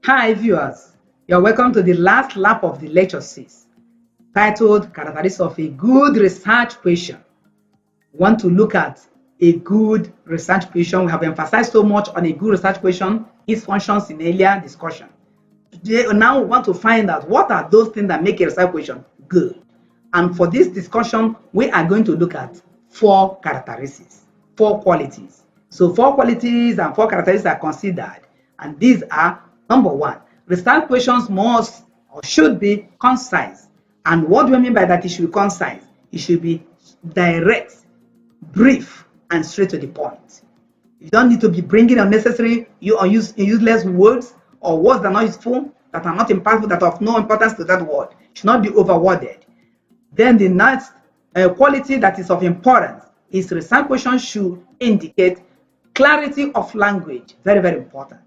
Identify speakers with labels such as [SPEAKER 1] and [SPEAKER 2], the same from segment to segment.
[SPEAKER 1] Hi viewers, you're welcome to the last lap of the lecture series titled Characteristics of a Good Research Question. We want to look at a good research question. We have emphasized so much on a good research question, its functions in earlier discussion. Today, now we want to find out what are those things that make a research question good. And for this discussion, we are going to look at 4 characteristics, 4 qualities. So 4 qualities and 4 characteristics are considered, and these are: number 1, research questions must or should be concise. And what do I mean by that? It should be concise. It should be direct, brief, and straight to the point. You don't need to be bringing unnecessary, useless words or words that are not useful, that are not impactful, that are of no importance to that word. It should not be overworded. Then the next quality that is of importance is research questions should indicate clarity of language. Very, very important.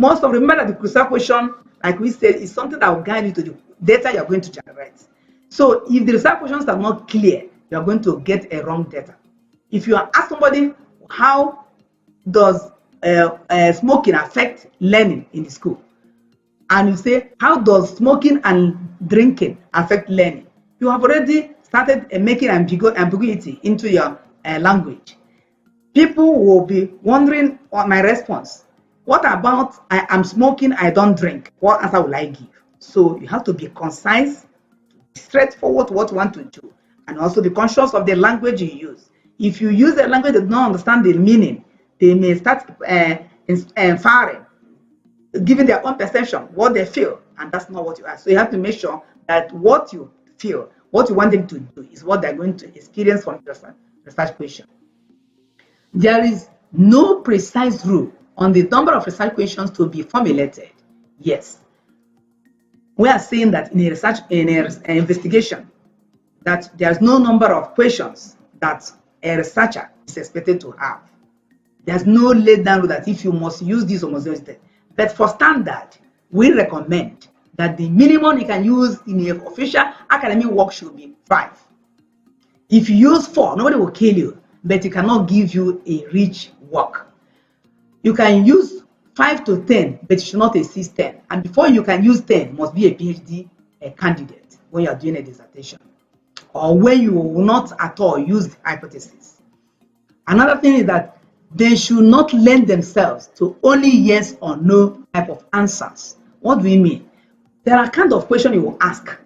[SPEAKER 1] Remember that the research question, like we said, is something that will guide you to the data you're going to generate. So if the research questions are not clear, you're going to get a wrong data. If you ask somebody, how does smoking affect learning in the school? And you say, how does smoking and drinking affect learning? You have already started making ambiguity into your language. People will be wondering on my response. What about I am smoking, I don't drink? What answer will I give? So you have to be concise, straightforward what you want to do, and also be conscious of the language you use. If you use a language that does not understand the meaning, they may start inferring, giving their own perception, what they feel, and that's not what you are. So you have to make sure that what you feel, what you want them to do, is what they're going to experience from the research question. There is no precise rule on the number of research questions to be formulated. Yes, we are saying that in an investigation, that there's no number of questions that a researcher is expected to have. There's no laid down rule that if you must use this or must use that. But for standard, we recommend that the minimum you can use in an official academic work should be 5. If you use 4, nobody will kill you, but it cannot give you a rich work. You can use 5 to 10, but it should not exceed 10. And before you can use 10, must be a PhD candidate when you are doing a dissertation, or when you will not at all use hypothesis. Another thing is that they should not lend themselves to only yes or no type of answers. What do we mean? There are kind of questions you will ask.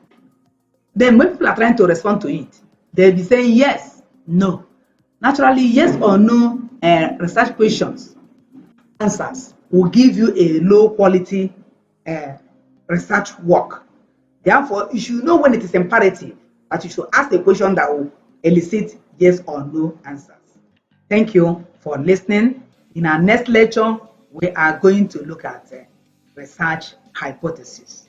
[SPEAKER 1] Then when people are trying to respond to it, they'll be saying yes, no. Naturally, yes or no research questions answers will give you a low quality research work. Therefore, you should know when it is imperative that you should ask a question that will elicit yes or no answers. Thank you for listening. In our next lecture, we are going to look at research hypothesis.